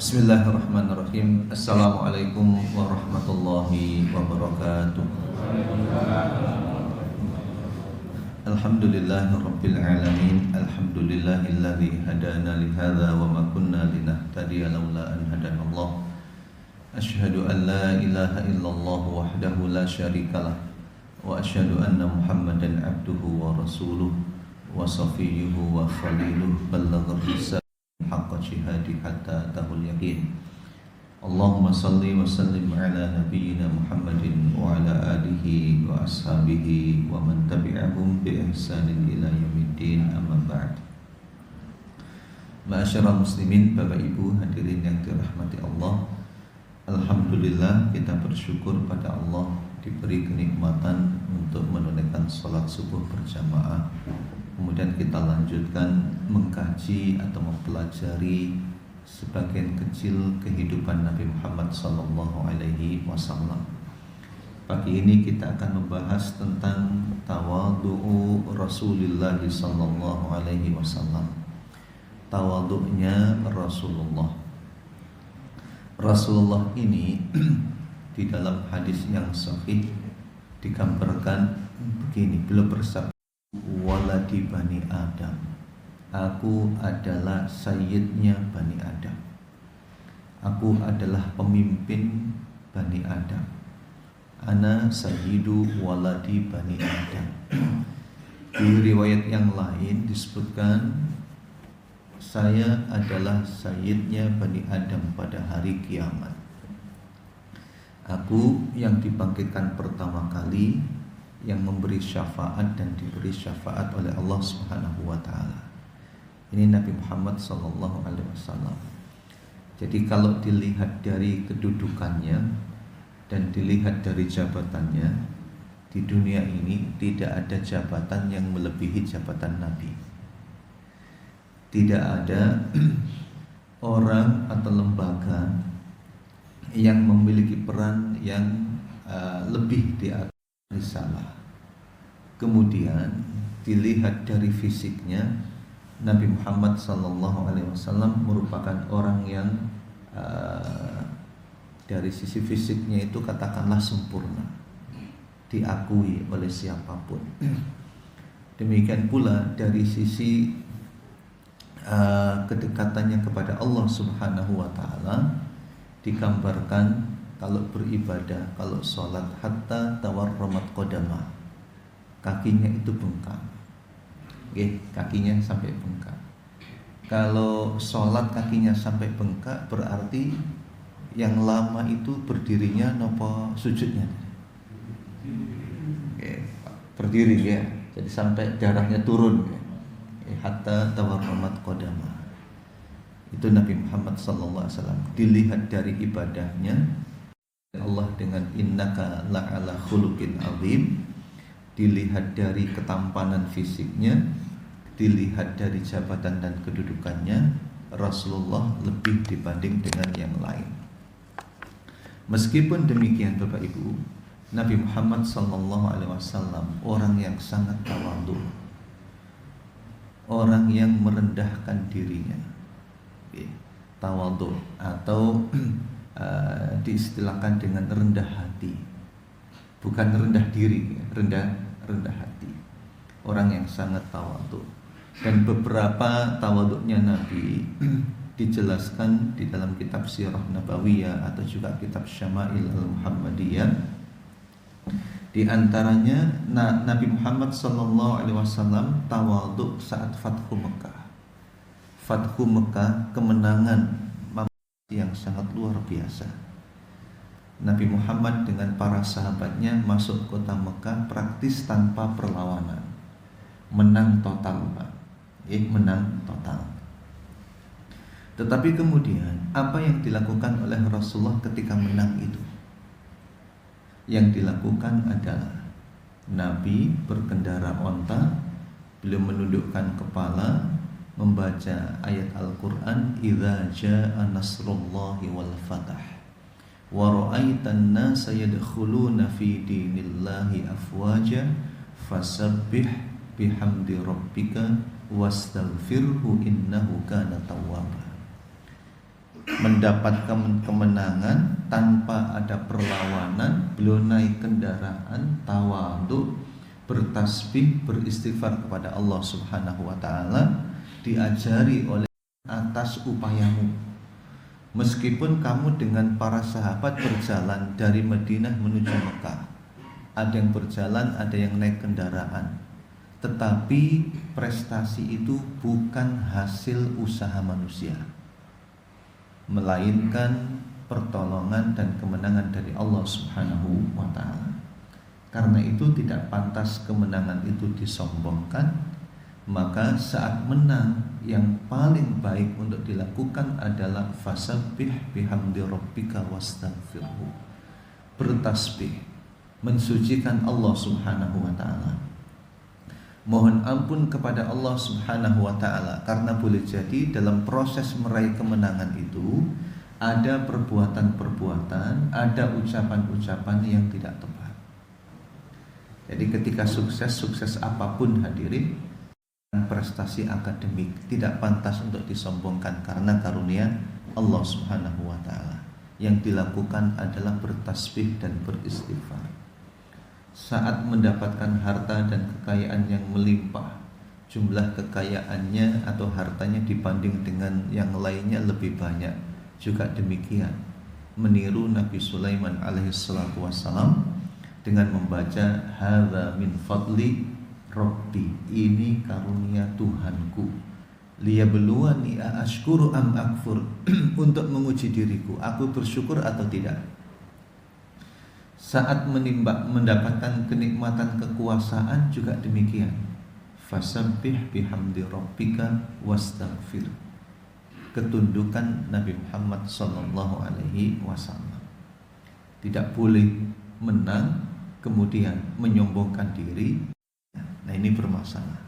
Bismillahirrahmanirrahim. Assalamualaikum warahmatullahi wabarakatuh. Alhamdulillahirabbil alamin. Alhamdulillahilladzi hadana li hadza wa ma kunna linahtadiya laula an hadanallah. Asyhadu an la ilaha illallah wahdahu la syarikalah wa asyhadu anna Muhammadan abduhu wa rasuluh wa safiyyuhu wa khaliluh ballagha risalah haqqa jihadi hatta tahul yakin. Allahumma salli wa sallim ala nabiyyina Muhammadin wa ala alihi wa ashabihi wa man tabi'ahum bi ihsanin ila yaumiddin, amma ba'd. Ma'asyiral muslimin, Bapak Ibu hadirin yang dirahmati Allah, alhamdulillah kita bersyukur pada Allah diberi kenikmatan untuk menunaikan salat subuh berjamaah. Kemudian kita lanjutkan mengkaji atau mempelajari sebagian kecil kehidupan Nabi Muhammad SAW. Pagi ini kita akan membahas tentang tawadhu'u Rasulullah SAW. Tawadhu'nya Rasulullah. Rasulullah ini di dalam hadis yang sahih digambarkan begini, beliau bersabda, waladi Bani Adam, aku adalah sayyidnya Bani Adam, aku adalah pemimpin Bani Adam, ana sayyidu waladi Bani Adam. Di riwayat yang lain disebutkan, saya adalah sayyidnya Bani Adam pada hari kiamat, aku yang dibangkitkan pertama kali, yang memberi syafaat dan diberi syafaat oleh Allah Subhanahu wa taala. Ini Nabi Muhammad sallallahu alaihi wasallam. Jadi kalau dilihat dari kedudukannya dan dilihat dari jabatannya, di dunia ini tidak ada jabatan yang melebihi jabatan Nabi. Tidak ada orang atau lembaga yang memiliki peran yang lebih di atas risalah. Kemudian dilihat dari fisiknya, Nabi Muhammad SAW merupakan orang yang dari sisi fisiknya itu katakanlah sempurna, diakui oleh siapapun. Demikian pula dari sisi kedekatannya kepada Allah Subhanahu wa taala, digambarkan kalau beribadah, kalau sholat, hatta tawarramat qadamah, kakinya itu bengkak. Kakinya sampai bengkak. Kalau sholat kakinya sampai bengkak, berarti yang lama itu berdirinya nopo sujudnya. Berdiri ya. Jadi sampai darahnya turun. Hatta tawarramat qadamah. Itu Nabi Muhammad SAW. Dilihat dari ibadahnya, Allah dengan innaka la'ala khuluqin azim, dilihat dari ketampanan fisiknya, dilihat dari jabatan dan kedudukannya, Rasulullah lebih dibanding dengan yang lain. Meskipun demikian Bapak Ibu, Nabi Muhammad SAW orang yang sangat tawadhu, orang yang merendahkan dirinya. Tawadhu atau diistilahkan dengan rendah hati, bukan rendah diri, rendah hati. Orang yang sangat tawadhu. Dan beberapa tawadhunya Nabi dijelaskan di dalam kitab Sirah Nabawiyah atau juga kitab Syama'il Al-Muhammadiyah. Di antaranya Nabi Muhammad SAW tawadhu saat Fathu Mekah. Fathu Mekah, kemenangan yang sangat luar biasa. Nabi Muhammad dengan para sahabatnya masuk kota Mekah praktis tanpa perlawanan, menang total, Pak. Menang total. Tetapi kemudian apa yang dilakukan oleh Rasulullah ketika menang itu? Yang dilakukan adalah Nabi berkendara onta, beliau menundukkan kepala, membaca ayat Al-Quran, idza jaa nasrullahi wal fath wa ra'aitan nasa yadkhuluna fi dinillahi afwaja fasabbih bihamdi rabbika wastaghfirhu innahu kana tawwaba. mendapatkan kemenangan tanpa ada perlawanan, beliau naik kendaraan, tawadhu, bertasbih, beristighfar kepada Allah Subhanahu wa taala, diajari oleh atas upayamu. Meskipun kamu dengan para sahabat berjalan dari Madinah menuju Mekah, ada yang berjalan, ada yang naik kendaraan, tetapi prestasi itu bukan hasil usaha manusia, melainkan pertolongan dan kemenangan dari Allah Subhanahu wa taala. Karena itu tidak pantas kemenangan itu disombongkan. Maka saat menang, yang paling baik untuk dilakukan adalah fasabbih bihamdi rabbika wastaghfirhu, bertasbih, mensucikan Allah Subhanahu wa taala, mohon ampun kepada Allah Subhanahu wa taala. Karena boleh jadi dalam proses meraih kemenangan itu ada perbuatan-perbuatan, ada ucapan-ucapan yang tidak tepat. Jadi ketika sukses apapun hadirin, prestasi akademik tidak pantas untuk disombongkan karena karunia Allah Subhanahu wa taala. Yang dilakukan adalah bertasbih dan beristighfar. Saat mendapatkan harta dan kekayaan yang melimpah, jumlah kekayaannya atau hartanya dibanding dengan yang lainnya lebih banyak, juga demikian meniru Nabi Sulaiman alaihissalatu wassalam dengan membaca hadza min fadli Rabbi, ini karunia Tuhanku, liyabluwani aashkuru am akfur, untuk menguji diriku, aku bersyukur atau tidak. Saat mendapatkan kenikmatan kekuasaan juga demikian, fasabbih bihamdi rabbika wastaghfir, ketundukan Nabi Muhammad sallallahu alaihi wasallam. Tidak boleh menang kemudian menyombongkan diri. Nah ini bermasalah.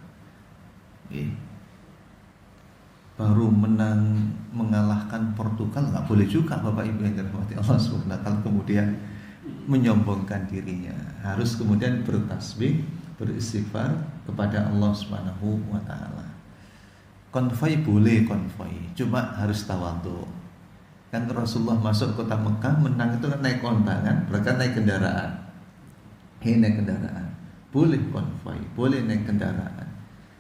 Baru menang mengalahkan Portugal nggak boleh juga Bapak Ibu yang dirahmati Allah Subhanahu wa taala kemudian menyombongkan dirinya. Harus kemudian bertasbih, beristighfar kepada Allah Subhanahu wa taala. Konvoi boleh konvoi, cuma harus tawadhu. Kan Rasulullah masuk kota Mekah menang itu kan naik onta kan, berarti naik kendaraan. Naik kendaraan. Boleh konvoi, boleh naik kendaraan.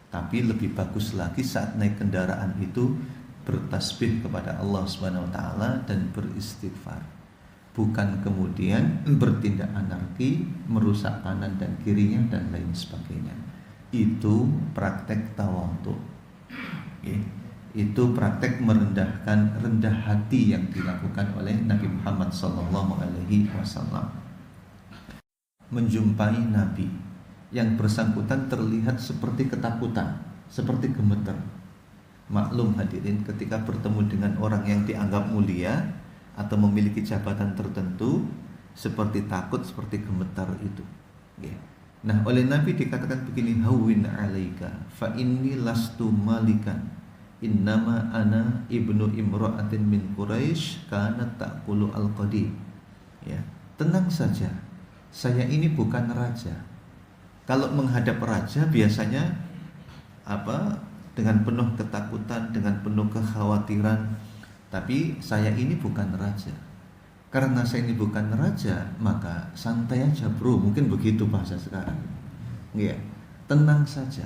Tapi lebih bagus lagi saat naik kendaraan itu bertasbih kepada Allah Subhanahu wa taala dan beristighfar. Bukan kemudian bertindak anarki, merusak kanan dan kirinya dan lain sebagainya. Itu praktek tawadhu. Itu praktek rendah hati yang dilakukan oleh Nabi Muhammad sallallahu alaihi wasallam. Menjumpai Nabi, yang bersangkutan terlihat seperti ketakutan, seperti gemeter. Maklum hadirin, ketika bertemu dengan orang yang dianggap mulia atau memiliki jabatan tertentu, seperti takut, seperti gemetar itu. Nah, oleh Nabi dikatakan begini, hawwin 'alaika fa inni lastu malikan, innama ana ibnu imra'atin min Quraisy kanat ta'kulu al-qadim. Ya, tenang saja, saya ini bukan raja. Kalau menghadap raja biasanya dengan penuh ketakutan, dengan penuh kekhawatiran. Tapi saya ini bukan raja. Karena saya ini bukan raja, maka santai aja bro, mungkin begitu bahasa sekarang. Ya, tenang saja.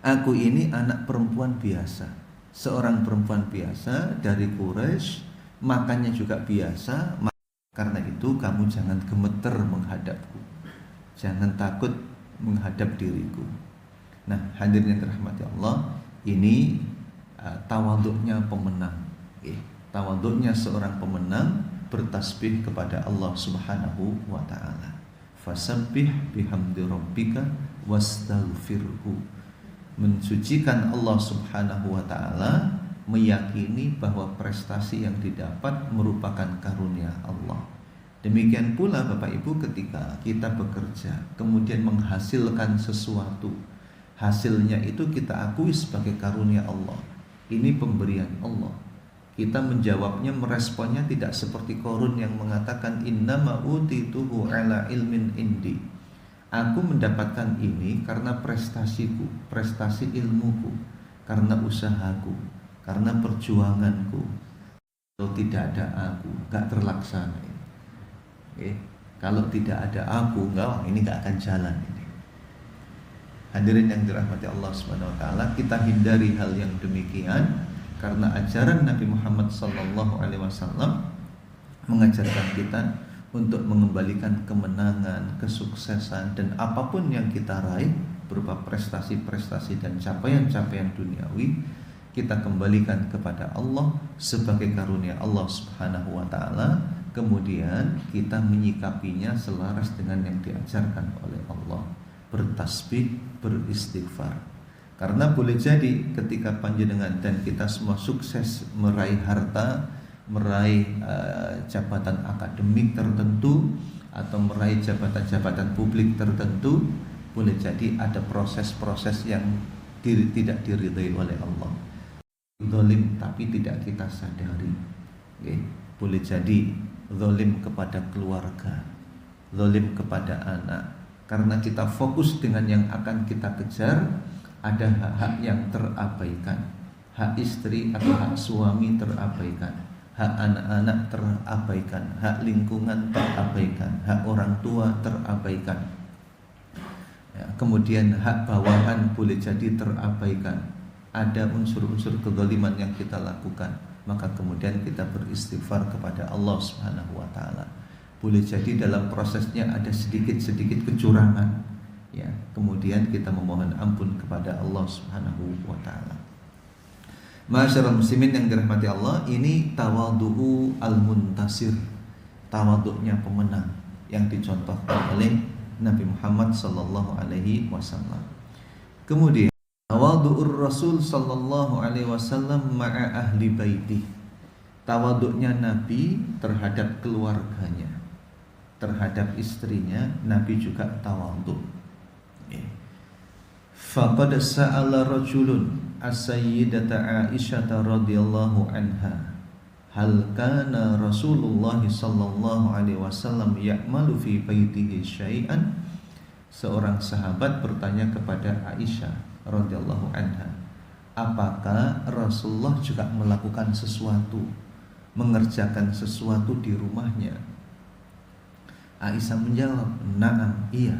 Aku ini anak perempuan biasa, seorang perempuan biasa dari Quraisy, makannya juga biasa. Karena itu kamu jangan gemeter menghadapku, jangan takut menghadap diriku. Nah, hadirin yang dirahmati Allah, ini tawadhu'nya pemenang. Tawadhu'nya seorang pemenang bertasbih kepada Allah Subhanahu wa taala. Fasabbih bihamdi rabbika wastaghfirhu. Mensucikan Allah Subhanahu wa taala, meyakini bahwa prestasi yang didapat merupakan karunia Allah. Demikian pula Bapak Ibu, ketika kita bekerja kemudian menghasilkan sesuatu, hasilnya itu kita akui sebagai karunia Allah. Ini pemberian Allah. Kita menjawabnya, meresponnya tidak seperti Qarun yang mengatakan innama utituhu ala ilmin indi. Aku mendapatkan ini karena prestasiku, prestasi ilmuku, karena usahaku, karena perjuanganku. Kalau tidak ada aku, nggak terlaksana. Kalau tidak ada aku, ini nggak akan jalan ini. Hadirin yang dirahmati Allah Subhanahu Wa Taala, kita hindari hal yang demikian karena ajaran Nabi Muhammad Sallallahu Alaihi Wasallam mengajarkan kita untuk mengembalikan kemenangan, kesuksesan dan apapun yang kita raih berupa prestasi-prestasi dan capaian-capaian duniawi, kita kembalikan kepada Allah sebagai karunia Allah Subhanahu wa taala, kemudian kita menyikapinya selaras dengan yang diajarkan oleh Allah, bertasbih, beristighfar. Karena boleh jadi ketika panjenengan dan kita semua sukses meraih harta, meraih jabatan akademik tertentu atau meraih jabatan-jabatan publik tertentu, boleh jadi ada proses-proses yang tidak diridhai oleh Allah. Zalim tapi tidak kita sadari. Boleh jadi zalim kepada keluarga, zalim kepada anak. Karena kita fokus dengan yang akan kita kejar, ada hak-hak yang terabaikan. Hak istri atau hak suami terabaikan, hak anak-anak terabaikan, hak lingkungan terabaikan, hak orang tua terabaikan. Kemudian hak bawahan boleh jadi terabaikan. Ada unsur-unsur kezaliman yang kita lakukan, maka kemudian kita beristighfar kepada Allah Subhanahu wa taala. Boleh jadi dalam prosesnya ada sedikit-sedikit kecurangan, ya. Kemudian kita memohon ampun kepada Allah Subhanahu wa taala. Masyaallah muslimin yang dirahmati Allah, ini tawadhu al-muntasir, tawadhunya pemenang yang dicontohkan oleh Nabi Muhammad sallallahu alaihi wasallam. Kemudian tawadhu'ur Rasul sallallahu alaihi wasallam ma'a ahli baiti, tawadhunya Nabi terhadap keluarganya, terhadap istrinya, Nabi juga tawadhu. Faqad sa'ala rajulun as-sayyidata Aisyah radhiyallahu anha, hal kana Rasulullah sallallahu alaihi wasallam ya'malu fi baitihi syai'an. Seorang sahabat bertanya kepada Aisyah radhiyallahu anha, apakah Rasulullah juga melakukan sesuatu, mengerjakan sesuatu di rumahnya? Aisyah menjawab, na'am, iya.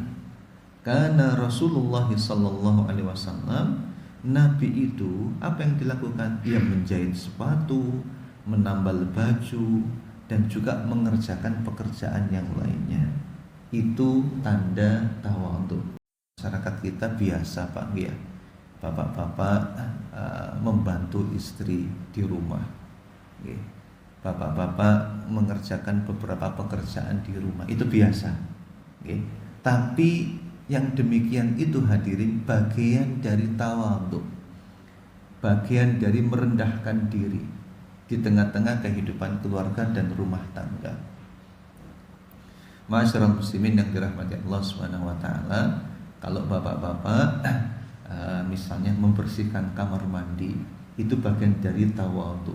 Karena Rasulullah sallallahu alaihi wasallam, Nabi itu apa yang dilakukan? Ia menjahit sepatu, menambal baju, dan juga mengerjakan pekerjaan yang lainnya. Itu tanda tawadhu. Masyarakat kita biasa, Pak, ya, bapak-bapak membantu istri di rumah, bapak-bapak mengerjakan beberapa pekerjaan di rumah, itu biasa. Tapi yang demikian itu, hadirin, bagian dari tawadhu, bagian dari merendahkan diri di tengah-tengah kehidupan keluarga dan rumah tangga. Masyaallah muslimin yang dirahmati Allah Subhanahu wa taala, kalau bapak-bapak misalnya membersihkan kamar mandi, itu bagian dari tawadhu.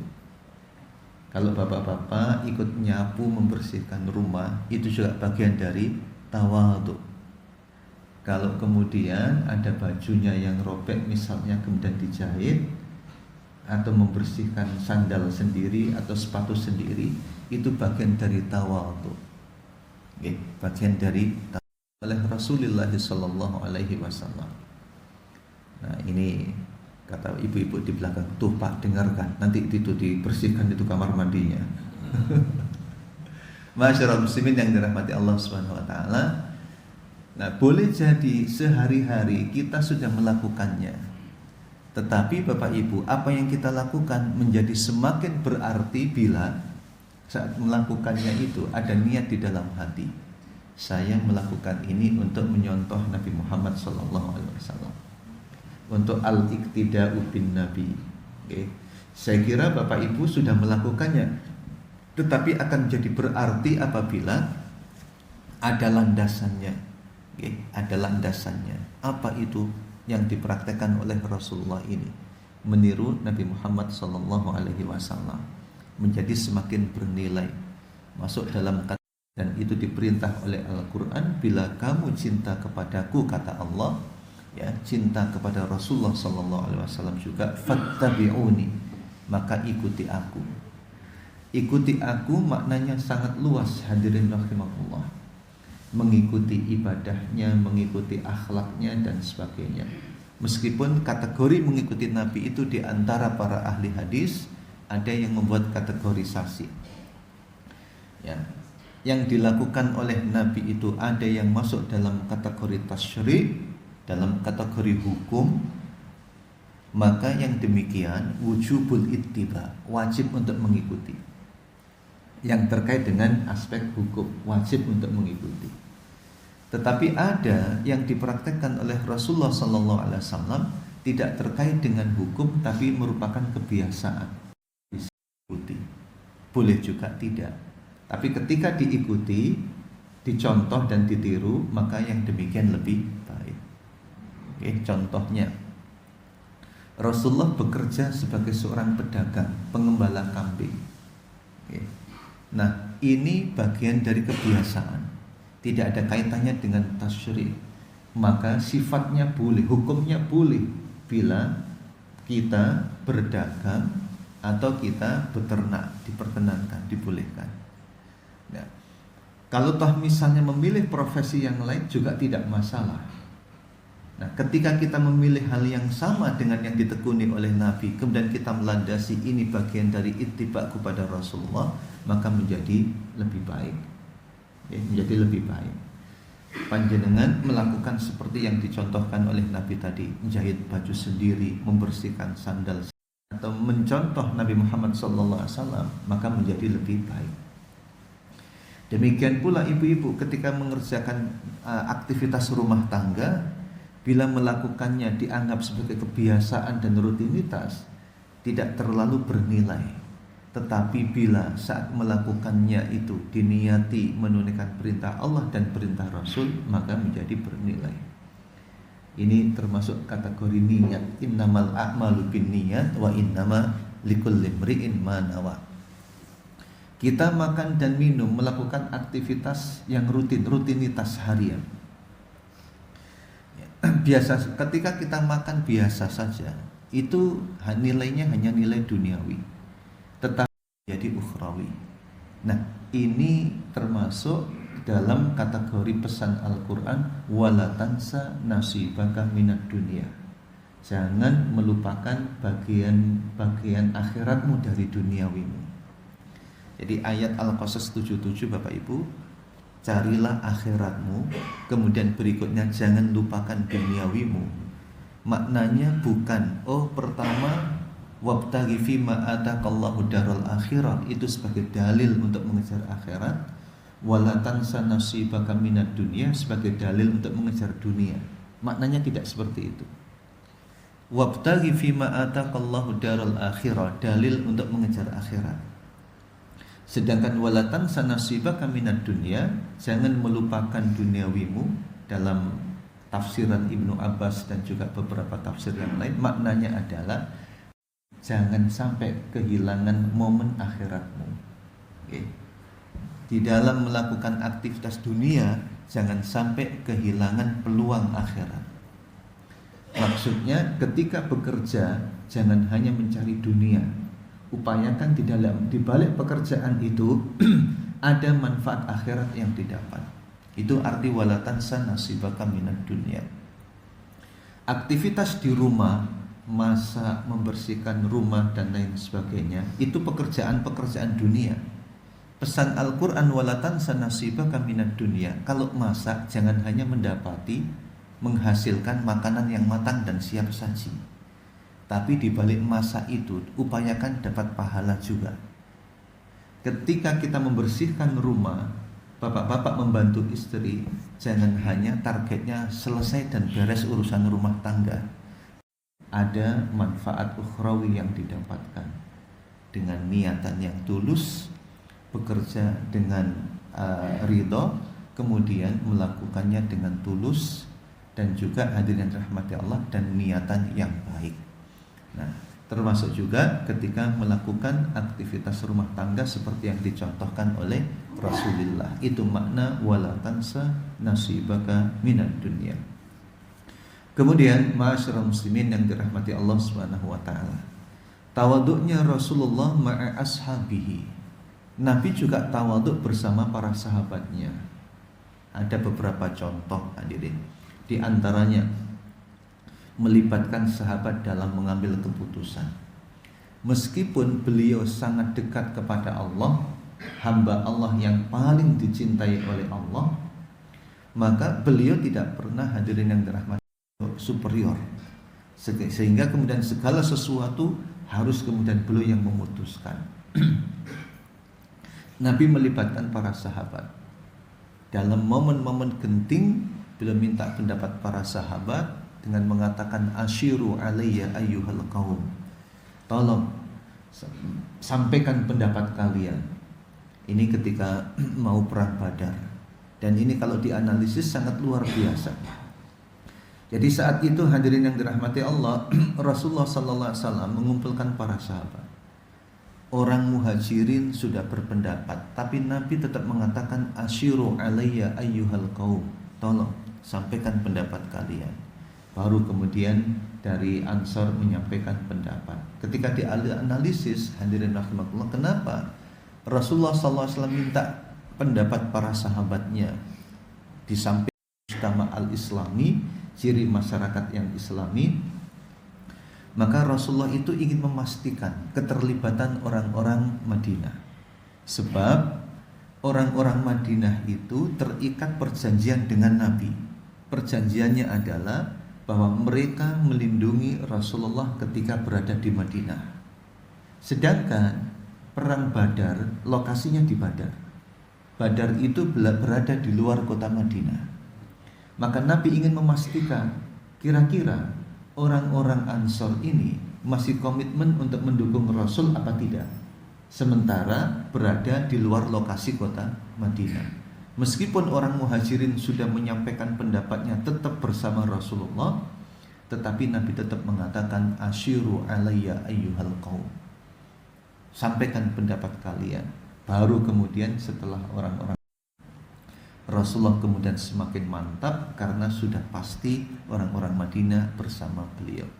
Kalau bapak-bapak ikut nyapu membersihkan rumah, itu juga bagian dari tawadhu. Kalau kemudian ada bajunya yang robek misalnya kemudian dijahit, atau membersihkan sandal sendiri atau sepatu sendiri, itu bagian dari tawadhu. Bagian dari oleh Rasulullah sallallahu alaihi wasallam. Nah, ini kata ibu-ibu di belakang, tuh Pak, dengarkan, nanti itu dibersihkan itu kamar mandinya. Masyaallah muslimin yang dirahmati Allah Subhanahu wa taala. Nah, boleh jadi sehari-hari kita sudah melakukannya, tetapi Bapak Ibu, apa yang kita lakukan menjadi semakin berarti bila saat melakukannya itu ada niat di dalam hati. Saya melakukan ini untuk menyontoh Nabi Muhammad SAW, untuk al-iqtida'u bin Nabi. Saya kira Bapak Ibu sudah melakukannya, tetapi akan jadi berarti apabila ada landasannya. Ada landasannya. Apa itu yang dipraktekkan oleh Rasulullah ini? Meniru Nabi Muhammad SAW menjadi semakin bernilai, masuk dalam kata, dan itu diperintah oleh Al-Quran. Bila kamu cinta kepadaku, kata Allah, ya, cinta kepada Rasulullah SAW juga, fattabi'uni, maka ikuti aku. Ikuti aku maknanya sangat luas, hadirin rahimakumullah. Mengikuti ibadahnya, mengikuti akhlaknya dan sebagainya. Meskipun kategori mengikuti Nabi itu di antara para ahli hadis ada yang membuat kategorisasi. Ya, yang dilakukan oleh Nabi itu ada yang masuk dalam kategori tasyri', dalam kategori hukum. Maka yang demikian wujubul ittiba, wajib untuk mengikuti. Yang terkait dengan aspek hukum, wajib untuk mengikuti. Tetapi ada yang dipraktekkan oleh Rasulullah SAW tidak terkait dengan hukum, tapi merupakan kebiasaan. Diikuti, boleh juga tidak. Tapi ketika diikuti, dicontoh dan ditiru, maka yang demikian lebih baik. Oke, contohnya Rasulullah bekerja sebagai seorang pedagang, pengembala kambing. Oke. Nah, ini bagian dari kebiasaan, tidak ada kaitannya dengan tasyri'. Maka sifatnya boleh, hukumnya boleh bila kita berdagang atau kita beternak, diperkenankan, dibolehkan. Nah, kalau toh misalnya memilih profesi yang lain juga tidak masalah. Nah, ketika kita memilih hal yang sama dengan yang ditekuni oleh Nabi, kemudian kita melandasi ini bagian dari ittiba kepada Rasulullah, maka menjadi lebih baik. Ya, menjadi lebih baik. Panjenengan melakukan seperti yang dicontohkan oleh Nabi tadi, menjahit baju sendiri, membersihkan sandal, atau mencontoh Nabi Muhammad SAW, maka menjadi lebih baik. Demikian pula ibu-ibu ketika mengerjakan aktivitas rumah tangga, bila melakukannya dianggap sebagai kebiasaan dan rutinitas, tidak terlalu bernilai. Tetapi bila saat melakukannya itu diniati menunaikan perintah Allah dan perintah Rasul, maka menjadi bernilai. Ini termasuk kategori niat. Innamal a'malu binniyat wa innama likulli imri'in ma nawa. Kita makan dan minum, melakukan aktivitas yang rutinitas harian. Biasa, ketika kita makan biasa saja, itu nilainya hanya nilai duniawi, tetapi jadi ukhrawi. Nah, ini termasuk dalam kategori pesan Al-Quran, wala tansa nasibaka minad dunia. Jangan melupakan bagian akhiratmu dari duniawimu. Jadi ayat Al-Qasas 77 Bapak Ibu, carilah akhiratmu, kemudian berikutnya jangan lupakan duniawimu. Maknanya bukan, pertama wabtaghi fima ataqallahu daral akhirah, itu sebagai dalil untuk mengejar akhirat, wala tansa nasibaka minad dunya sebagai dalil untuk mengejar dunia. Maknanya tidak seperti itu. Wabtaghi fima ataqallahu daral akhirah, dalil untuk mengejar akhirat. Sedangkan walatan sanasibaka minad dunya, jangan melupakan duniawimu, dalam tafsiran Ibnu Abbas dan juga beberapa tafsir yang lain, maknanya adalah jangan sampai kehilangan momen akhiratmu. Okay. Di dalam melakukan aktivitas dunia, jangan sampai kehilangan peluang akhirat. Maksudnya ketika bekerja, jangan hanya mencari dunia. Upayakan di balik pekerjaan itu ada manfaat akhirat yang didapat. Itu arti walatan sanasibaka minad dunya. Aktivitas di rumah, masak, membersihkan rumah dan lain sebagainya, itu pekerjaan-pekerjaan dunia. Pesan Al-Quran walatan sanasibaka minad dunya, kalau masak jangan hanya menghasilkan makanan yang matang dan siap saji, tapi di balik masak itu upayakan dapat pahala juga. Ketika kita membersihkan rumah, bapak-bapak membantu istri, jangan hanya targetnya selesai dan beres urusan rumah tangga. Ada manfaat ukhrawi yang didapatkan dengan niatan yang tulus, bekerja dengan ridho, kemudian melakukannya dengan tulus, dan juga hadirin rahmati Allah dan niatan yang baik. Nah, termasuk juga ketika melakukan aktivitas rumah tangga seperti yang dicontohkan oleh Rasulullah. Itu makna wala tansa nasibaka minad dunya. Kemudian ma'asyiral muslimin yang dirahmati Allah Subhanahu wa taala, tawaduknya Rasulullah ma'a ashabihi, Nabi juga tawaduk bersama para sahabatnya. Ada beberapa contoh hadirin. Di antaranya melibatkan sahabat dalam mengambil keputusan. Meskipun beliau sangat dekat kepada Allah, hamba Allah yang paling dicintai oleh Allah, maka beliau tidak pernah, hadirin yang dirahmati, superior. Sehingga kemudian segala sesuatu harus kemudian beliau yang memutuskan. Nabi melibatkan para sahabat. Dalam momen-momen genting, beliau minta pendapat para sahabat dengan mengatakan asyiru alayya ayyuhal qaum. Tolong sampaikan pendapat kalian. Ini ketika mau perang Badar. Dan ini kalau dianalisis sangat luar biasa. Jadi saat itu hadirin yang dirahmati Allah, Rasulullah sallallahu alaihi wasallam mengumpulkan para sahabat. Orang muhajirin sudah berpendapat, tapi Nabi tetap mengatakan asyiru alayya ayyuhal qaum. Tolong sampaikan pendapat kalian. Baru kemudian dari Ansar menyampaikan pendapat. Ketika dianalisis, hadirin rahimakumullah, kenapa Rasulullah SAW minta pendapat para sahabatnya di samping mujtama al-islami, ciri masyarakat yang islami, maka Rasulullah itu ingin memastikan keterlibatan orang-orang Madinah. Sebab orang-orang Madinah itu terikat perjanjian dengan Nabi. Perjanjiannya adalah bahwa mereka melindungi Rasulullah ketika berada di Madinah. Sedangkan perang Badar lokasinya di Badar. Badar itu berada di luar kota Madinah. Maka Nabi ingin memastikan kira-kira orang-orang Ansor ini masih komitmen untuk mendukung Rasul apa tidak, sementara berada di luar lokasi kota Madinah. Meskipun orang muhajirin sudah menyampaikan pendapatnya tetap bersama Rasulullah, tetapi Nabi tetap mengatakan asyiru alayya ayyuhal qaum. Sampaikan pendapat kalian. Baru kemudian setelah orang-orang, Rasulullah kemudian semakin mantap karena sudah pasti orang-orang Madinah bersama beliau.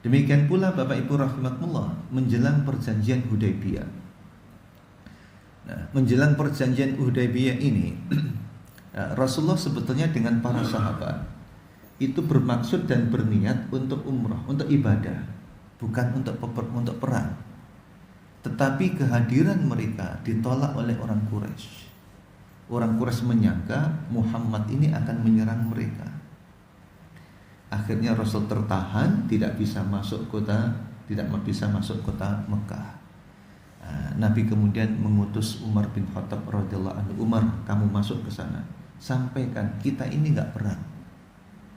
Demikian pula Bapak Ibu rahimakumullah, menjelang perjanjian Hudaybiyah. Nah, menjelang perjanjian Hudaybiyah ini, Rasulullah sebetulnya dengan para sahabat itu bermaksud dan berniat untuk umrah, untuk ibadah, bukan untuk perang. Tetapi kehadiran mereka ditolak oleh orang Quraisy. Orang Quraisy menyangka Muhammad ini akan menyerang mereka. Akhirnya Rasul tertahan, tidak bisa masuk kota Mekah. Nabi kemudian mengutus Umar bin Khattab radhiyallahu anhu, Umar, kamu masuk ke sana, sampaikan kita ini nggak perang.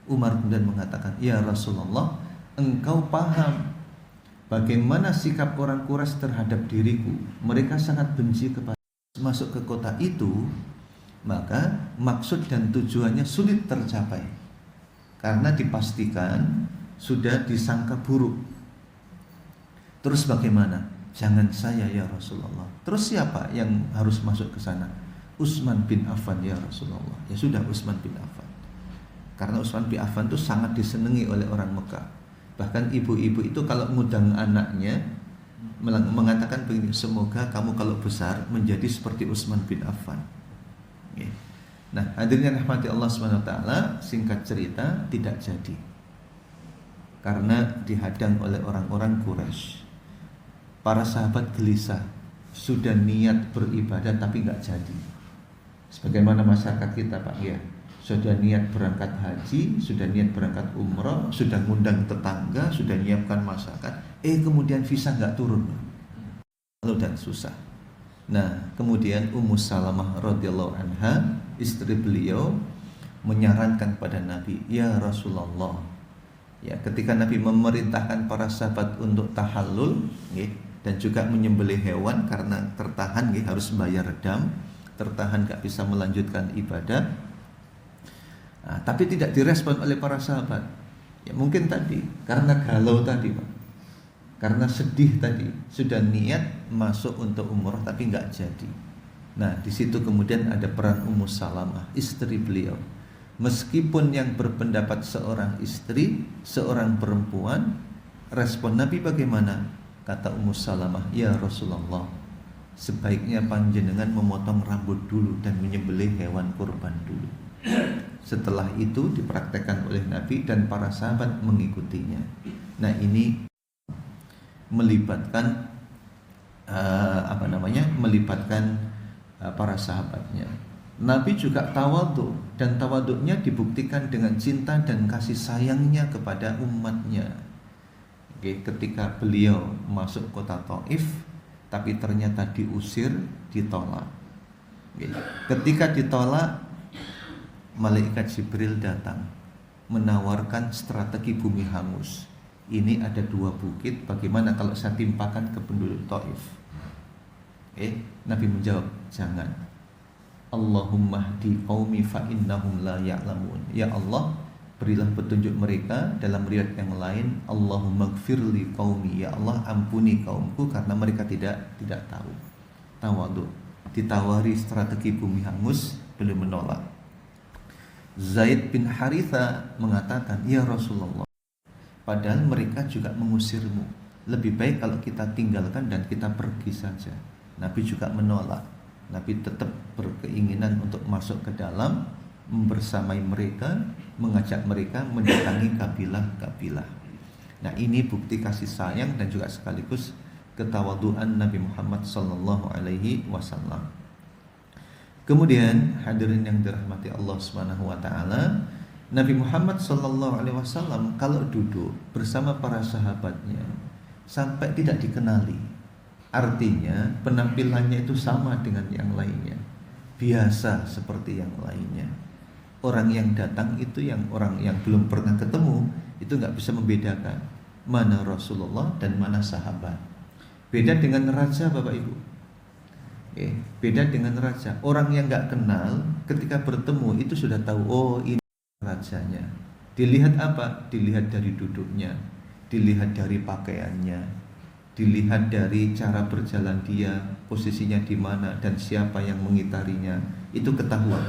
Umar kemudian mengatakan, ya Rasulullah, engkau paham bagaimana sikap orang Quraisy terhadap diriku. Mereka sangat benci kepada masuk ke kota itu. Maka maksud dan tujuannya sulit tercapai karena dipastikan sudah disangka buruk. Terus bagaimana? Jangan saya ya Rasulullah. Terus siapa yang harus masuk ke sana? Utsman bin Affan ya Rasulullah. Ya sudah, Utsman bin Affan. Karena Utsman bin Affan itu sangat disenangi oleh orang Mekah. Bahkan ibu-ibu itu kalau ngundang anaknya mengatakan begini, semoga kamu kalau besar menjadi seperti Utsman bin Affan. Nah, hadirin yang rahmati Allah Subhanahu wa taala, singkat cerita tidak jadi. Karena dihadang oleh orang-orang Quraisy. Para sahabat gelisah, sudah niat beribadah tapi nggak jadi. Sebagaimana masyarakat kita, Pak, ya. Sudah niat berangkat haji, sudah niat berangkat umrah, sudah ngundang tetangga, sudah nyiapkan masakan, kemudian visa nggak turun. Lalu dan susah. Nah, kemudian Ummu Salamah radhiyallahu anha, istri beliau, menyarankan pada Nabi, ya Rasulullah, ya, ketika Nabi memerintahkan para sahabat untuk tahallul, dan juga menyembelih hewan karena tertahan, harus bayar dam, tertahan gak bisa melanjutkan ibadah. Nah, tapi tidak direspon oleh para sahabat. Ya mungkin tadi karena galau tadi, Pak. Karena sedih tadi, sudah niat masuk untuk umrah tapi nggak jadi. Nah, di situ kemudian ada peran Ummu Salamah, istri beliau. Meskipun yang berpendapat seorang istri, seorang perempuan, respon Nabi bagaimana? Kata Ummu Salamah, ya Rasulullah, sebaiknya panjenengan memotong rambut dulu dan menyembelih hewan kurban dulu. Setelah itu dipraktekkan oleh Nabi dan para sahabat mengikutinya. Nah, ini melibatkan melibatkan para sahabatnya. Nabi juga tawadhu, dan tawadhunya dibuktikan dengan cinta dan kasih sayangnya kepada umatnya. Oke, ketika beliau masuk kota Taif, tapi ternyata diusir, ditolak. Oke. Ketika ditolak, malaikat Jibril datang menawarkan strategi bumi hangus. Ini ada 2 bukit, bagaimana kalau saya timpakan ke penduduk Taif? Nabi menjawab, jangan. Allahumma hdi qaumi fa innahum la ya'lamun. Ya Allah, berilah petunjuk mereka. Dalam riwayat yang lain, Allahumma gfirli qaumi. Ya Allah, ampuni kaumku karena mereka tidak tahu. Tawadhu. Ditawari strategi bumi hangus, beliau menolak. Zaid bin Haritha mengatakan, ya Rasulullah, padahal mereka juga mengusirmu. Lebih baik kalau kita tinggalkan dan kita pergi saja. Nabi juga menolak. Nabi tetap berkeinginan untuk masuk ke dalam, membersamai mereka, mengajak mereka mendatangi kabilah-kabilah. Nah, ini bukti kasih sayang dan juga sekaligus ketawaduan Nabi Muhammad SAW. Kemudian hadirin yang dirahmati Allah Subhanahu wa taala, Nabi Muhammad SAW kalau duduk bersama para sahabatnya sampai tidak dikenali. Artinya penampilannya itu sama dengan yang lainnya, biasa seperti yang lainnya. Orang yang datang itu orang yang belum pernah ketemu itu nggak bisa membedakan mana Rasulullah dan mana sahabat. Beda dengan raja, Bapak Ibu. Beda dengan raja. Orang yang nggak kenal ketika bertemu itu sudah tahu, oh ini rajanya. Dilihat apa? Dilihat dari duduknya, dilihat dari pakaiannya, dilihat dari cara berjalan dia, posisinya di mana dan siapa yang mengitarinya. Itu ketahuan.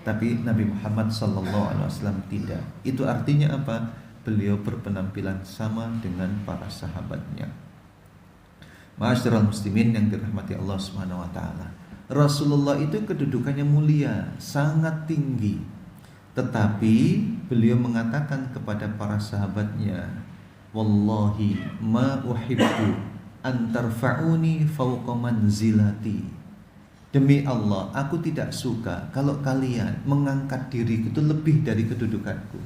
Tapi Nabi Muhammad SAW tidak. Itu artinya apa? Beliau berpenampilan sama dengan para sahabatnya. Ma'asyiral muslimin yang dirahmati Allah Subhanahu wa taala. Rasulullah itu kedudukannya mulia, sangat tinggi. Tetapi beliau mengatakan kepada para sahabatnya, wallahi ma uhibbu an tarfa'uni fawqa manzilati. Demi Allah, aku tidak suka kalau kalian mengangkat diriku itu lebih dari kedudukanku.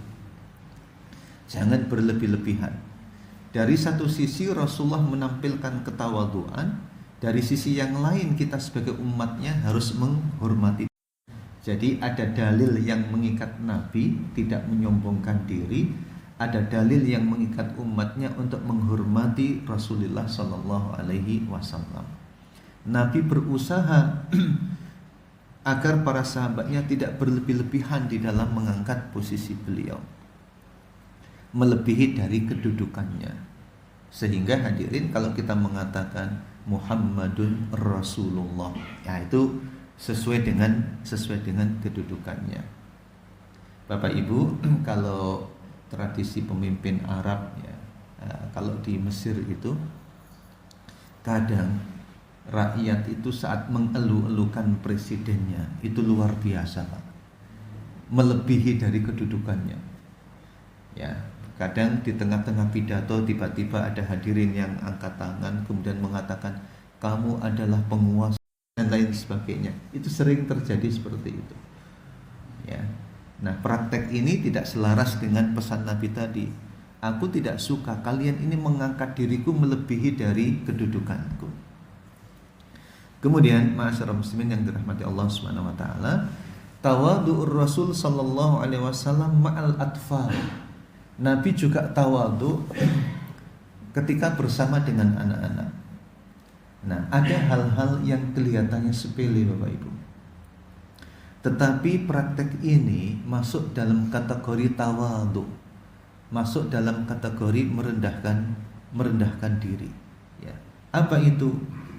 Jangan berlebih-lebihan. Dari satu sisi Rasulullah menampilkan ketawaduan, dari sisi yang lain kita sebagai umatnya harus menghormati. Jadi ada dalil yang mengikat Nabi tidak menyombongkan diri, ada dalil yang mengikat umatnya untuk menghormati Rasulullah SAW. Nabi berusaha agar para sahabatnya tidak berlebih-lebihan di dalam mengangkat posisi beliau, melebihi dari kedudukannya. Sehingga hadirin, kalau kita mengatakan Muhammadun Rasulullah, ya itu sesuai dengan kedudukannya. Bapak Ibu, kalau tradisi pemimpin Arab ya, kalau di Mesir itu kadang rakyat itu saat mengeluh-elukan presidennya itu luar biasa, Pak. Melebihi dari kedudukannya. Ya, kadang di tengah-tengah pidato tiba-tiba ada hadirin yang angkat tangan kemudian mengatakan kamu adalah penguasa dan lain sebagainya. Itu sering terjadi seperti itu. Ya. Nah, praktek ini tidak selaras dengan pesan Nabi tadi. Aku tidak suka kalian ini mengangkat diriku melebihi dari kedudukanku. Kemudian, ma'asyiral muslimin yang dirahmati Allah Subhanahu wa taala, tawadhu'ur Rasul sallallahu alaihi wasallam ma'al atfal. Nabi juga tawadhu ketika bersama dengan anak-anak. Nah, ada hal-hal yang kelihatannya sepele, Bapak Ibu. Tetapi praktek ini masuk dalam kategori tawadhu, masuk dalam kategori merendahkan diri. Ya. Apa itu?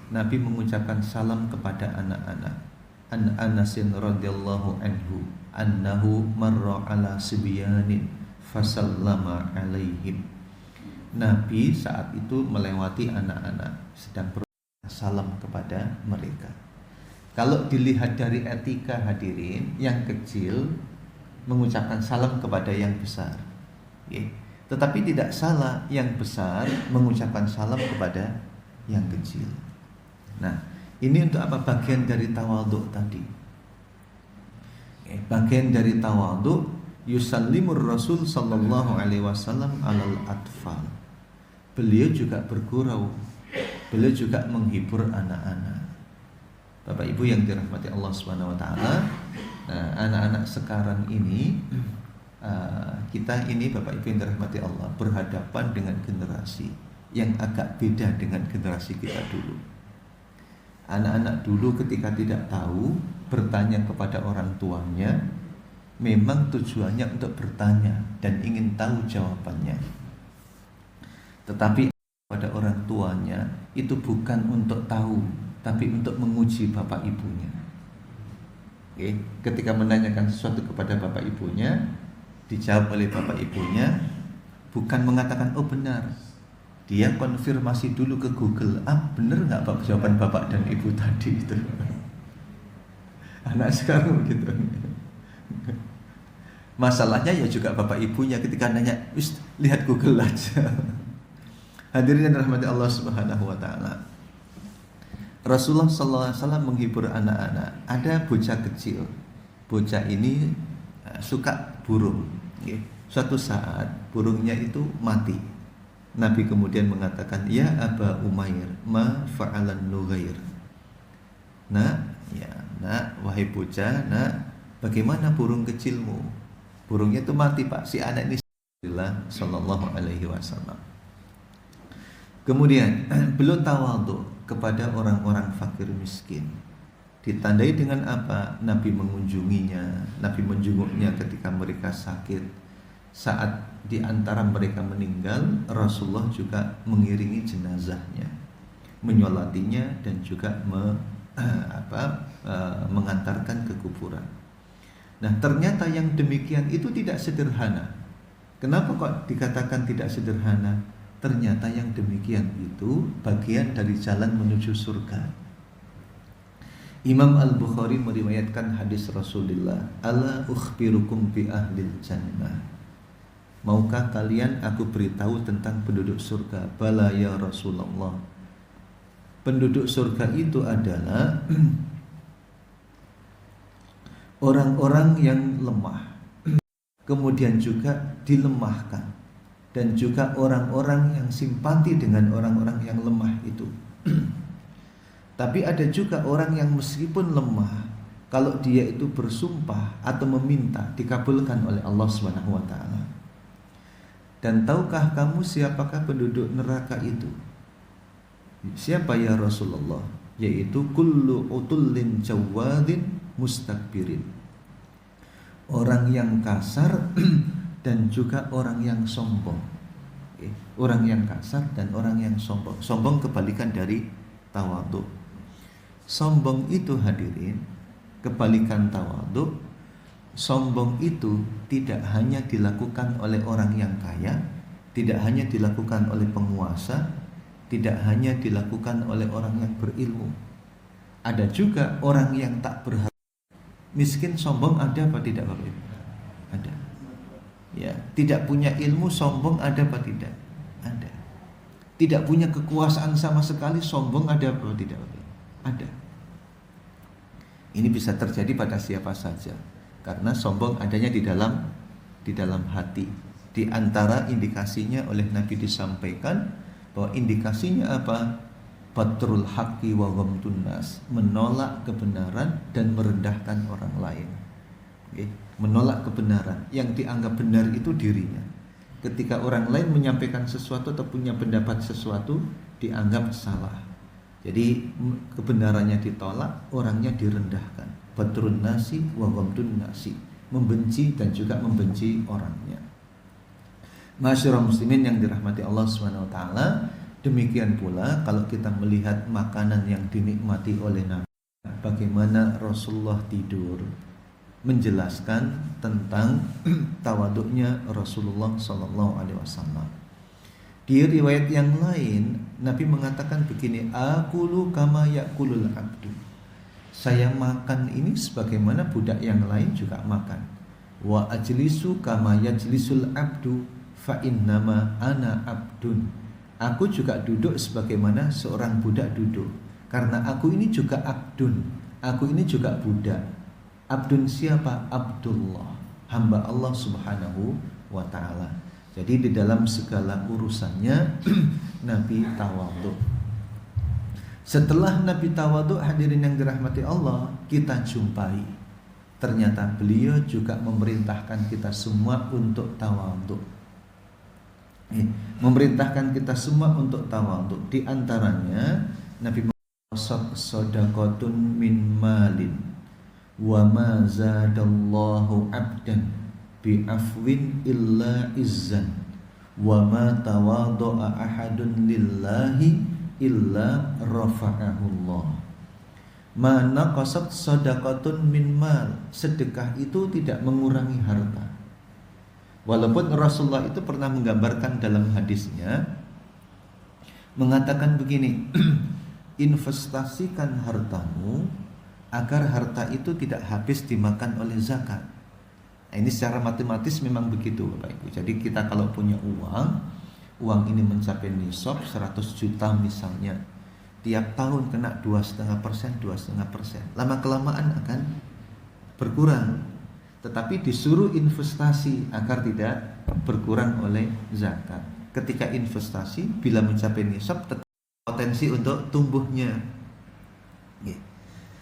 Nabi mengucapkan salam kepada anak-anak. An Anasin radhiyallahu anhu annahu marra ala sibyanin fasallama alaihim. Nabi saat itu melewati anak-anak sedang salam kepada mereka. Kalau dilihat dari etika hadirin, yang kecil mengucapkan salam kepada yang besar, ya. Tetapi tidak salah yang besar mengucapkan salam kepada yang kecil. Nah, ini untuk apa? Bagian dari tawadhu tadi. Bagian dari tawadhu, yusallimur Rasul sallallahu alaihi wasallam alal atfal. Beliau juga bergurau, beliau juga menghibur anak-anak. Bapak Ibu yang dirahmati Allah Subhanahu wa taala, anak-anak sekarang ini, kita ini Bapak Ibu yang dirahmati Allah, berhadapan dengan generasi yang agak beda dengan generasi kita dulu. Anak-anak dulu ketika tidak tahu, bertanya kepada orang tuanya, memang tujuannya untuk bertanya dan ingin tahu jawabannya. Tetapi pada orang tuanya itu bukan untuk tahu, tapi untuk menguji bapak ibunya. Oke, ketika menanyakan sesuatu kepada bapak ibunya, dijawab oleh bapak ibunya, bukan mengatakan oh benar. Dia konfirmasi dulu ke Google, benar nggak Pak jawaban bapak dan ibu tadi itu? Anak sekarang gitu. Masalahnya ya juga bapak ibunya ketika nanya, lihat Google aja. Hadirin yang dirahmati Allah Subhanahu wa taala. Rasulullah sallallahu alaihi wasallam menghibur anak-anak. Ada bocah kecil. Bocah ini suka burung. Suatu saat burungnya itu mati. Nabi kemudian mengatakan, "Ya Aba Umair, ma fa'alan nughair?" Wahai bocah, bagaimana burung kecilmu? Burungnya itu mati, Pak. Si anak ini sallallahu alaihi wasallam. Kemudian beliau tawadhu kepada orang-orang fakir miskin. Ditandai dengan apa? Nabi mengunjunginya, Nabi menjenguknya ketika mereka sakit. Saat di antara mereka meninggal, Rasulullah juga mengiringi jenazahnya, menyolatinya dan juga mengantarkan ke kuburan. Nah, ternyata yang demikian itu tidak sederhana. Kenapa kok dikatakan tidak sederhana? Ternyata yang demikian itu bagian dari jalan menuju surga. Imam Al-Bukhari meriwayatkan hadis Rasulullah, "Ala ukhbirukum bi ahlil jannah." Maukah kalian aku beritahu tentang penduduk surga? Bala ya Rasulullah. Penduduk surga itu adalah orang-orang yang lemah, kemudian juga dilemahkan, dan juga orang-orang yang simpati dengan orang-orang yang lemah itu. Tapi ada juga orang yang meskipun lemah, kalau dia itu bersumpah atau meminta, dikabulkan oleh Allah Subhanahu wa taala. Dan tahukah kamu siapakah penduduk neraka itu? Siapa ya Rasulullah? Yaitu kullu utullin jawadin mustakbirin. Orang yang kasar dan juga orang yang sombong. Orang yang kasar dan orang yang sombong. Sombong kebalikan dari tawadhu. Sombong itu hadirin, kebalikan tawadhu. Sombong itu tidak hanya dilakukan oleh orang yang kaya, tidak hanya dilakukan oleh penguasa, tidak hanya dilakukan oleh orang yang berilmu. Ada juga orang yang tak berharga. Miskin sombong ada apa tidak Bapak Ibu? Ada. Ya, tidak punya ilmu sombong ada apa tidak? Ada. Tidak punya kekuasaan sama sekali sombong ada apa tidak Bapak Ibu? Ada. Ini bisa terjadi pada siapa saja. Karena sombong adanya di dalam hati. Di antara indikasinya oleh Nabi disampaikan bahwa indikasinya apa? Batrul haqqi wa ghamtun nas, menolak kebenaran dan merendahkan orang lain. Menolak kebenaran, yang dianggap benar itu dirinya. Ketika orang lain menyampaikan sesuatu atau punya pendapat sesuatu, dianggap salah. Jadi kebenarannya ditolak, orangnya direndahkan. Batrun nasi wa ghamtun nasi, membenci dan juga membenci orangnya. Masyarul muslimin yang dirahmati Allah Subhanahu wa taala, demikian pula kalau kita melihat makanan yang dinikmati oleh Nabi, bagaimana Rasulullah tidur, menjelaskan tentang tawaduknya Rasulullah sallallahu alaihi wasallam. Di riwayat yang lain Nabi mengatakan begini, akulu kama yakulul abdu. Saya makan ini sebagaimana budak yang lain juga makan. Wa ajlisu kama yajlisul abdu fa innama ana abdun. Aku juga duduk sebagaimana seorang budak duduk, karena aku ini juga abdun. Aku ini juga budak. Abdun siapa? Abdullah, hamba Allah Subhanahu wa ta'ala. Jadi di dalam segala urusannya Nabi tawadhu. Setelah Nabi tawadhu, hadirin yang dirahmati Allah, kita jumpai ternyata beliau juga memerintahkan kita semua untuk tawadhu. Memerintahkan kita semua untuk tawadhu. Di antaranya Nabi Muhammad sadaqatun min malin wa ma zadallahu abdan bi afwin illa izzan wa ma tawadha'a ahadun lillahi illa rafa'ahullah. Ma naqasat sadaqatun min mal. Sedekah itu tidak mengurangi harta. Walaupun Rasulullah itu pernah menggambarkan dalam hadisnya, mengatakan begini, investasikan hartamu agar harta itu tidak habis dimakan oleh zakat. Nah, ini secara matematis memang begitu Bapak Ibu. Jadi kita kalau punya uang ini mencapai nisab 100 juta misalnya, tiap tahun kena 2,5%, 2,5%. Lama kelamaan akan berkurang. Tetapi disuruh investasi agar tidak berkurang oleh zakat. Ketika investasi bila mencapai nisab tetap potensi untuk tumbuhnya.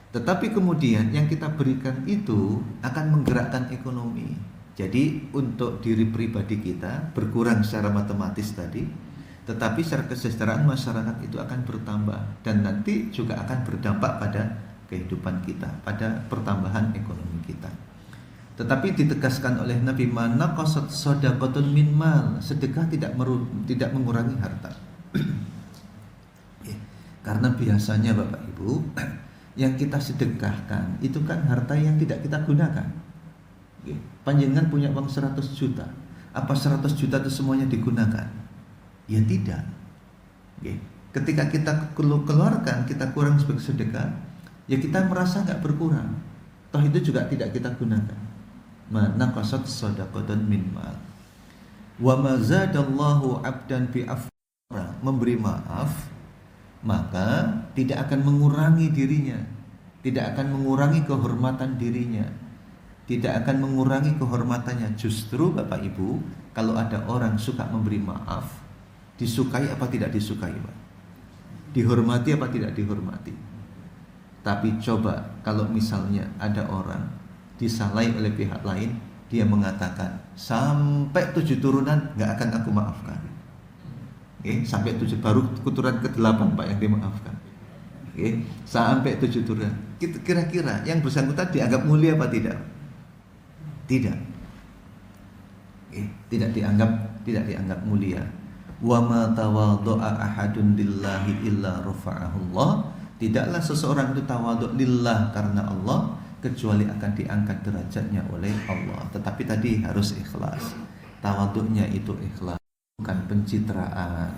Tetapi kemudian yang kita berikan itu akan menggerakkan ekonomi. Jadi untuk diri pribadi kita berkurang secara matematis tadi, tetapi secara kesejahteraan masyarakat itu akan bertambah dan nanti juga akan berdampak pada kehidupan kita, pada pertambahan ekonomi kita. Tetapi ditegaskan oleh Nabi, mana qasat shadaqatun min mal, sedekah tidak mengurangi harta. Karena biasanya Bapak Ibu, yang kita sedekahkan itu kan harta yang tidak kita gunakan. Panjenengan punya uang 100 juta, apa 100 juta itu semuanya digunakan? Ya tidak. Ketika kita keluarkan, kita kurang sebagai sedekah, ya kita merasa nggak berkurang. Toh itu juga tidak kita gunakan. Mana qasat shadaqatan min mal. Wa ma zadallahu 'abdan bi afra, memberi maaf maka tidak akan mengurangi dirinya, tidak akan mengurangi kehormatan dirinya, tidak akan mengurangi kehormatannya. Justru Bapak Ibu, kalau ada orang suka memberi maaf, disukai apa tidak disukai, Pak? Dihormati apa tidak dihormati? Tapi coba kalau misalnya ada orang disalahi oleh pihak lain, dia mengatakan sampai 7 turunan nggak akan aku maafkan. Sampai 7, baru keturunan ke-8 Pak yang dimaafkan. Sampai 7 turunan. Kira-kira yang bersangkutan dianggap mulia apa tidak? Tidak. Tidak dianggap mulia. Wa ma tawadha'a ahadun lillahi illa rafa'ahullah. Tidaklah seseorang itu tawadhu lillah karena Allah kecuali akan diangkat derajatnya oleh Allah. Tetapi tadi harus ikhlas. Tawadhunya itu ikhlas, bukan pencitraan.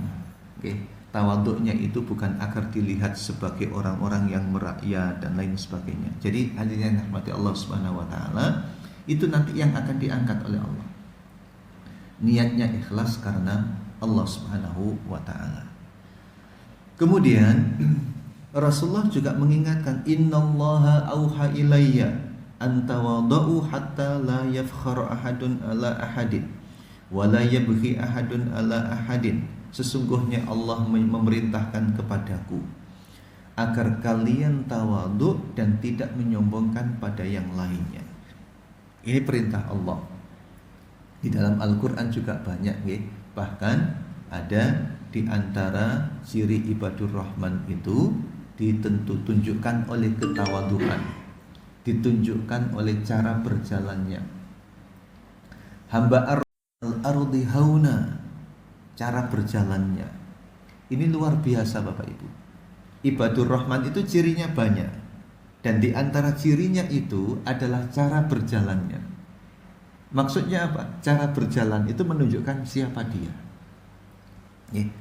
Tawadhunya itu bukan agar dilihat sebagai orang-orang yang merakyat dan lain sebagainya. Jadi hadirin yang dirahmati Allah Subhanahu wa taala, itu nanti yang akan diangkat oleh Allah. Niatnya ikhlas karena Allah Subhanahu wa taala. Kemudian Rasulullah juga mengingatkan, innallaha auha ilayya an tawadhu hatta la yafkhara ahadun ala ahadin wa la yabghi ahadun ala ahadin. Sesungguhnya Allah memerintahkan kepadaku agar kalian tawadhu dan tidak menyombongkan pada yang lainnya. Ini perintah Allah. Di dalam Al-Qur'an juga banyak, bahkan ada di antara ciri ibadur rahman itu ditunjukkan oleh ketawaduan, ditunjukkan oleh cara berjalannya. Hamba al-ardi hauna, cara berjalannya. Ini luar biasa Bapak Ibu. Ibadur rahman itu cirinya banyak, dan di antara cirinya itu adalah cara berjalannya. Maksudnya apa? Cara berjalan itu menunjukkan siapa dia.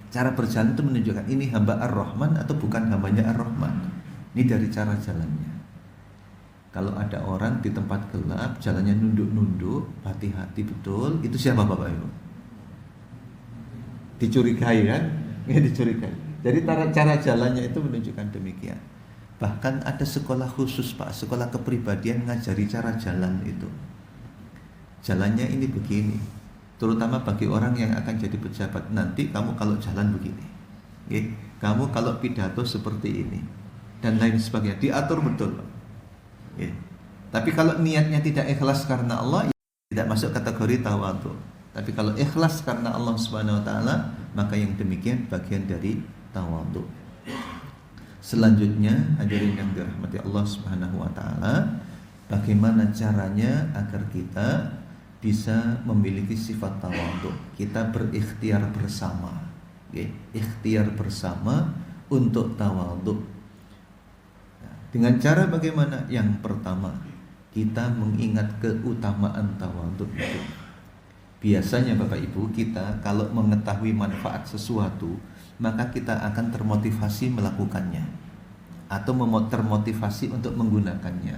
Cara berjalan itu menunjukkan ini hamba Ar-Rahman atau bukan hambanya Ar-Rahman. Ini dari cara jalannya. Kalau ada orang di tempat gelap jalannya nunduk-nunduk, hati-hati betul, itu siapa Bapak Ibu? Dicurigai kan? Dicurigai. Jadi cara jalannya itu menunjukkan demikian. Bahkan ada sekolah khusus Pak, sekolah kepribadian ngajari cara jalan itu. Jalannya ini begini. Terutama bagi orang yang akan jadi pejabat. Nanti kamu kalau jalan begini, kamu kalau pidato seperti ini, dan lain sebagainya, diatur betul. Tapi kalau niatnya tidak ikhlas karena Allah, tidak masuk kategori tawadhu. Tapi kalau ikhlas karena Allah Subhanahu wa taala, maka yang demikian bagian dari tawadhu. Selanjutnya, hadirin yang dirahmati Allah Subhanahu wa taala, bagaimana caranya agar kita bisa memiliki sifat tawadhu? Kita berikhtiar bersama, ikhtiar bersama untuk tawadhu. Dengan cara bagaimana? Yang pertama, kita mengingat keutamaan tawadhu itu. Biasanya Bapak Ibu, kita kalau mengetahui manfaat sesuatu, maka kita akan termotivasi melakukannya atau termotivasi untuk menggunakannya.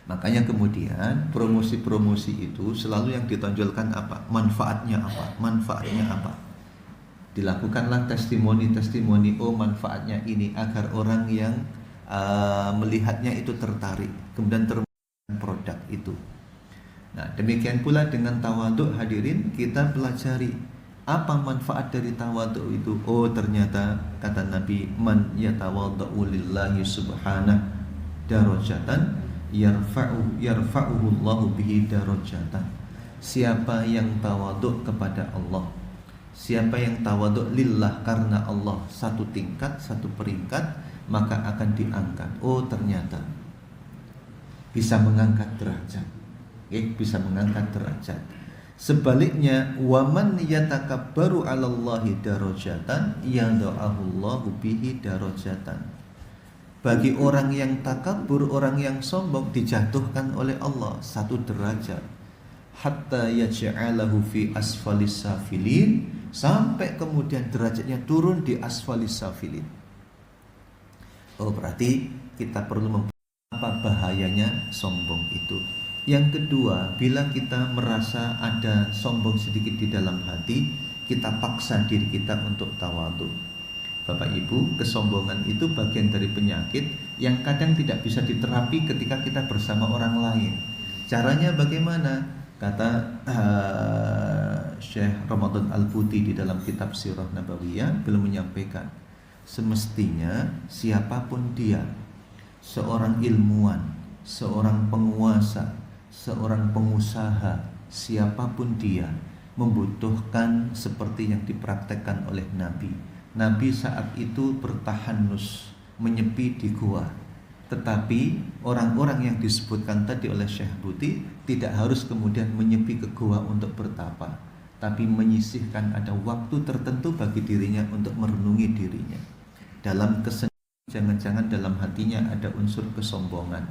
Makanya kemudian promosi-promosi itu selalu yang ditonjolkan apa? Manfaatnya apa? Manfaatnya apa? Dilakukanlah testimoni-testimoni, oh manfaatnya ini, agar orang yang melihatnya itu tertarik, kemudian termotivasi produk itu. Nah, demikian pula dengan tawadhu, hadirin, kita pelajari apa manfaat dari tawadhu itu. Oh, ternyata kata Nabi, man yatawadhu lillahi subhanahu darajatan yarfa'uhu Allahu bihi darajatan. Siapa yang tawadhu kepada Allah, siapa yang tawadhu lillah karena Allah, satu tingkat, satu peringkat, maka akan diangkat. Oh, ternyata bisa mengangkat derajat. Bisa mengangkat derajat. Sebaliknya, waman yatakabbaru 'alallahi darajatan yada'ahu Allahu bihi darajatan. Bagi orang yang takabur, orang yang sombong, dijatuhkan oleh Allah satu derajat. Hatta yaj'alahu fi asfalis safilin, sampai kemudian derajatnya turun di asfalis safilin. Oh, berarti kita perlu apa bahayanya sombong itu. Yang kedua, bila kita merasa ada sombong sedikit di dalam hati, kita paksa diri kita untuk tawadhu. Bapak Ibu, kesombongan itu bagian dari penyakit yang kadang tidak bisa diterapi ketika kita bersama orang lain. Caranya bagaimana? Kata Syekh Ramadan Al-Buti di dalam kitab Sirah Nabawiyah, beliau menyampaikan, semestinya siapapun dia, seorang ilmuwan, seorang penguasa, seorang pengusaha, siapapun dia, membutuhkan seperti yang dipraktekkan oleh Nabi. Nabi saat itu bertahanus, menyepi di gua. Tetapi orang-orang yang disebutkan tadi oleh Syekh Buti tidak harus kemudian menyepi ke gua untuk bertapa, tapi menyisihkan ada waktu tertentu bagi dirinya untuk merenungi dirinya. Dalam kesendirian, jangan-jangan dalam hatinya ada unsur kesombongan.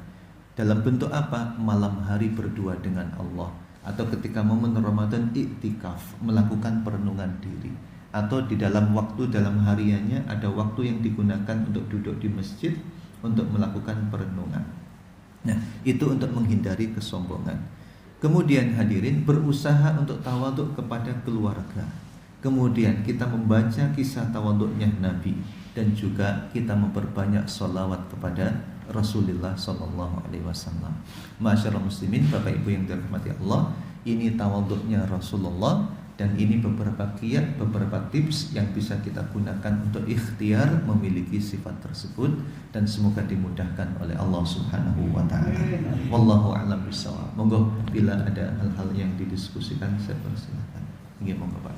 Dalam bentuk apa? Malam hari berdua dengan Allah, atau ketika momen Ramadan iktikaf, melakukan perenungan diri, atau di dalam waktu dalam hariannya ada waktu yang digunakan untuk duduk di masjid untuk melakukan perenungan. Nah, itu untuk menghindari kesombongan. Kemudian hadirin, berusaha untuk tawadhu kepada keluarga. Kemudian kita membaca kisah tawadhunya Nabi, dan juga kita memperbanyak sholawat kepada Rasulullah SAW. Masyaallah muslimin, Bapak Ibu yang dirahmati Allah, ini tawadhunya Rasulullah, dan ini beberapa kiat, beberapa tips yang bisa kita gunakan untuk ikhtiar memiliki sifat tersebut, dan semoga dimudahkan oleh Allah Subhanahu wa taala. Wallahu a'lam bishawab. Monggo bila ada hal-hal yang didiskusikan, saya persilakan. Monggo Pak.